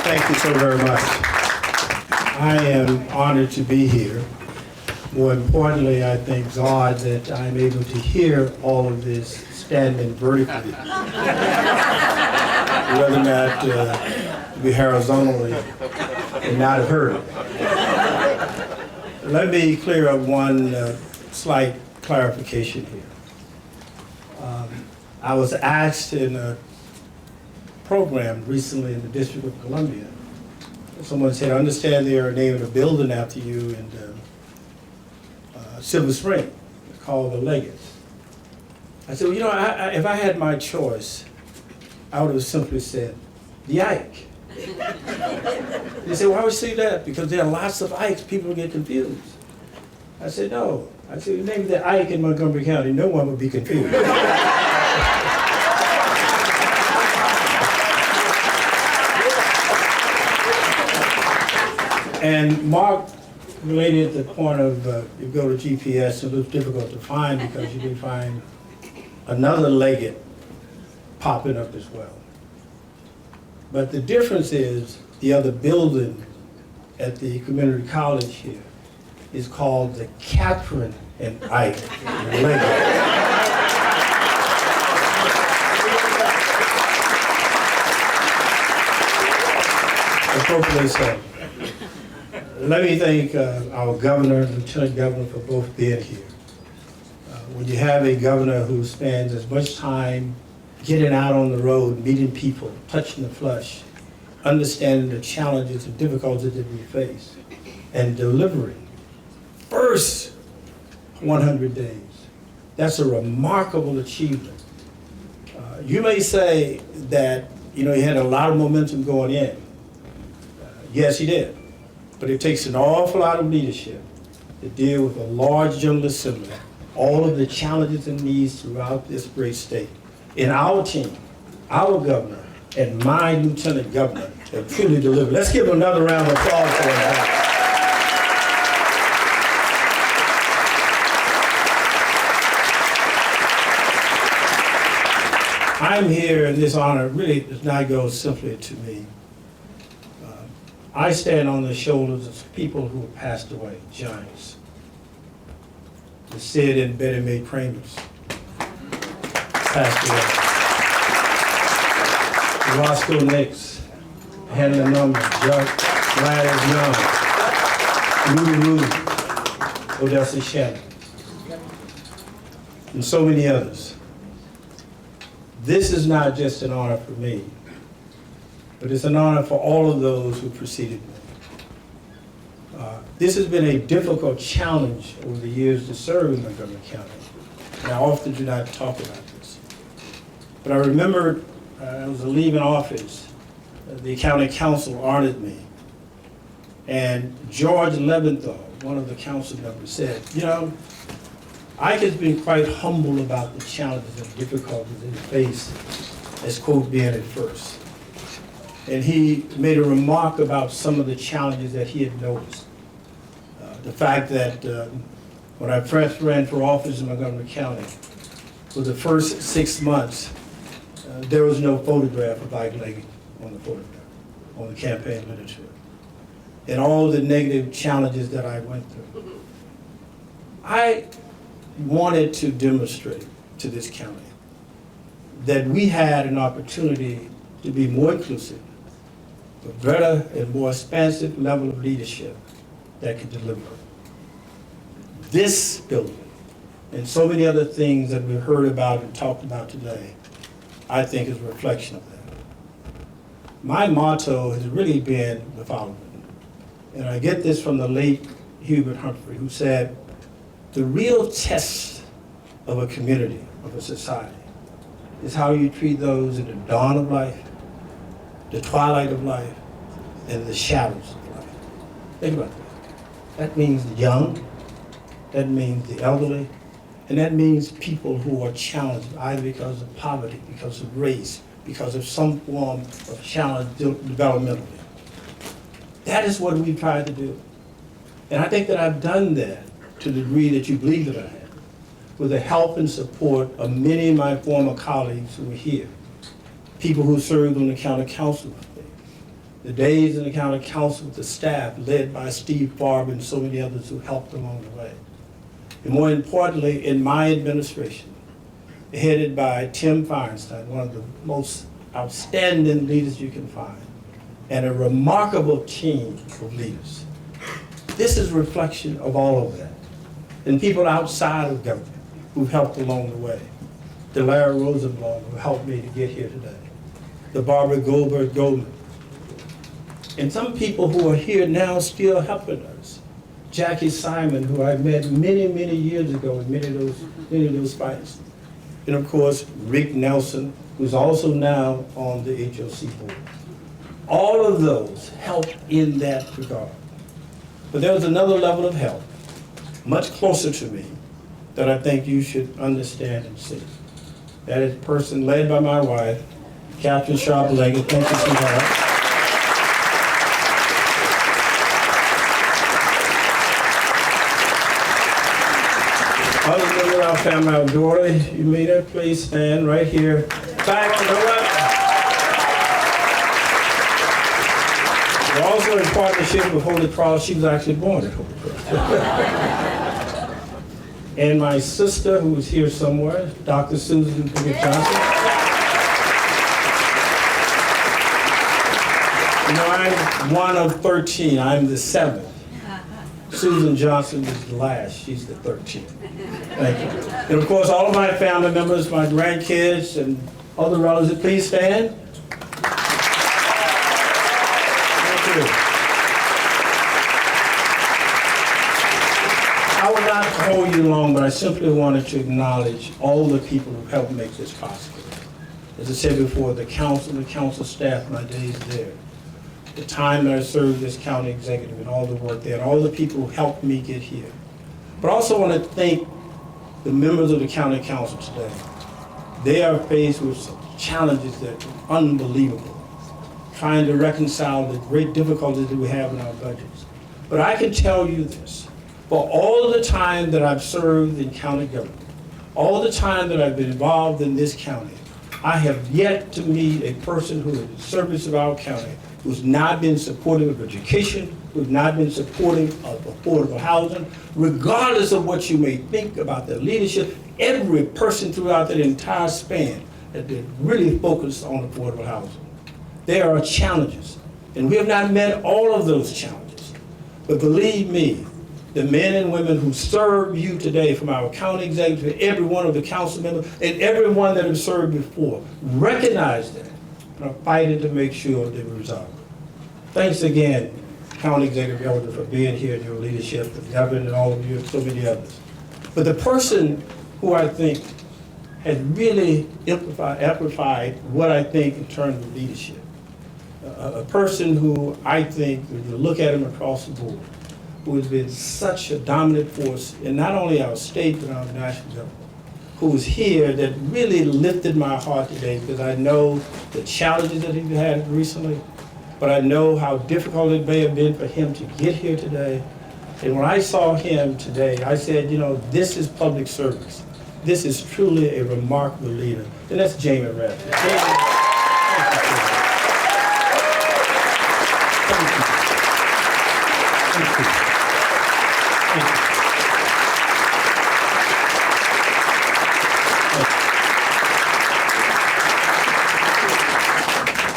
Thank you so very much. I am honored to be here. More importantly, I thank God that I'm able to hear all of this standing vertically, rather than not be horizontally and not have heard it. Let me clear up one slight clarification here. I was asked in a program recently in the District of Columbia. Someone said, I understand they are naming a building after you in Silver Spring. It's called the Leggett. I said, well, you know, if I had my choice, I would have simply said, the Ike. They said, why would you say that? Because there are lots of Ikes, people get confused. I said, no. I said, you name the Ike in Montgomery County, no one would be confused. And Marc related the point of you go to GPS, it looks difficult to find because you can find another Leggett popping up as well. But the difference is the other building at the community college here is called the Catherine and Ike Leggett. Appropriately so. Let me thank our governor and lieutenant governor for both being here. When you have a governor who spends as much time getting out on the road, meeting people, touching the flesh, understanding the challenges and difficulties that we face, and delivering first 100 days, that's a remarkable achievement. You may say that, you know, he had a lot of momentum going in. Yes, he did. But it takes an awful lot of leadership to deal with a large General Assembly, all of the challenges and needs throughout this great state. And our team, our governor, and my lieutenant governor have truly delivered. Let's give another round of applause for that. I'm here, and this honor really does not go simply to me. I stand on the shoulders of people who have passed away, giants. The Sid and Betty Mae Kramers passed away. The Roscoe Nicks, Hannah Number, Gladys Young, Rudy Rudy, Odessa Shannon, and so many others. This is not just an honor for me, but it's an honor for all of those who preceded me. This has been a difficult challenge over the years to serve in Montgomery County. And I often do not talk about this. But I remember I was leaving office, the county council honored me. And George Leventhal, one of the council members, said, you know, Ike has been quite humble about the challenges and difficulties that he faced as, quote, being at first. And he made a remark about some of the challenges that he had noticed. The fact that when I first ran for office in Montgomery County, for the first 6 months, there was no photograph of Ike Leggett on the photograph, on the campaign literature. And all the negative challenges that I went through. I wanted to demonstrate to this county that we had an opportunity to be more inclusive, a better and more expansive level of leadership that could deliver. This building and so many other things that we've heard about and talked about today, I think is a reflection of that. My motto has really been the following, and I get this from the late Hubert Humphrey, who said, the real test of a community, of a society, is how you treat those in the dawn of life, the twilight of life, and the shadows of life. Think about that. That means the young, that means the elderly, and that means people who are challenged either because of poverty, because of race, because of some form of challenge developmentally. That is what we tried to do. And I think that I've done that to the degree that you believe that I have, with the help and support of many of my former colleagues who are here, people who served on the county council with me, the days in the county council with the staff led by Steve Barber and so many others who helped along the way. And more importantly, in my administration, headed by Tim Feinstein, one of the most outstanding leaders you can find, and a remarkable team of leaders. This is a reflection of all of that. And people outside of government who've helped along the way. The Larry Rosenblum who helped me to get here today. The Barbara Goldberg Goldman. And some people who are here now still helping us. Jackie Simon, who I met many, many years ago in many of those fights. And of course, Rick Nelson, who's also now on the HOC board. All of those help in that regard. But there's another level of help, much closer to me, that I think you should understand and see. That is a person led by my wife, Catherine Sharp Leggett. Thank you, sweetheart. Other members of our family, our daughter, you meet her, please stand right here. Back to the left. We're also in partnership with Holy Cross. She was actually born at Holy Cross. And my sister, who is here somewhere, Dr. Susan Pickett Johnson. You know, I'm one of 13. I'm the 7th. Susan Johnson is the last. She's the 13th. Thank you. And of course, all of my family members, my grandkids, and other relatives, please stand. I will not hold you long, but I simply wanted to acknowledge all the people who helped make this possible. As I said before, the council staff, my days there, the time that I served as county executive and all the work there, and all the people who helped me get here. But I also want to thank the members of the county council today. They are faced with some challenges that are unbelievable, trying to reconcile the great difficulties that we have in our budgets. But I can tell you this, for all the time that I've served in county government, all the time that I've been involved in this county, I have yet to meet a person who is in service of our county who's not been supportive of education, who's not been supportive of affordable housing, regardless of what you may think about their leadership. Every person throughout that entire span has been really focused on affordable housing. There are challenges, and we have not met all of those challenges. But believe me, the men and women who serve you today, from our county executive, every one of the council members, and everyone that has served before, recognize that and are fighting to make sure they resolve. Thanks again, County Executive Elrich, for being here in your leadership, the governor and all of you and so many others. But the person who I think has really amplified what I think in terms of leadership, a person who I think, when you look at him across the board, who has been such a dominant force in not only our state but our national government, who is here, that really lifted my heart today, because I know the challenges that he's had recently, but I know how difficult it may have been for him to get here today. And when I saw him today, I said, you know, this is public service. This is truly a remarkable leader. And that's Jamie Raskin.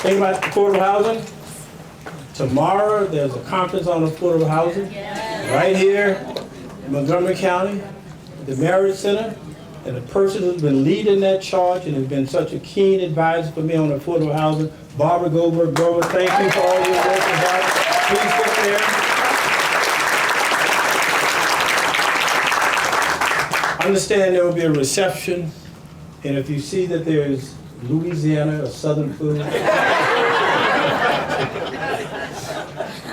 Think about affordable housing. Tomorrow, there's a conference on affordable housing right here in Montgomery County, at the Marriott Center. And the person who's been leading that charge and has been such a keen advisor for me on affordable housing, Barbara Goldberg. Thank you for all your work and help. Please sit there. Understand there will be a reception, and if you see that there is Louisiana or Southern food,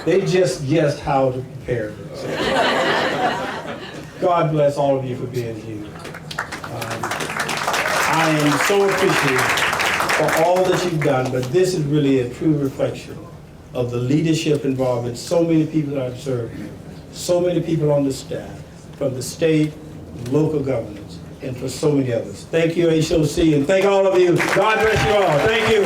they just guessed how to prepare it. So, God bless all of you for being here. I am so appreciative for all that you've done, but this is really a true reflection of the leadership involved in so many people that I've served, so many people on the staff, from the state, local governments, and for so many others. Thank you, HOC, and thank all of you. God bless you all. Thank you.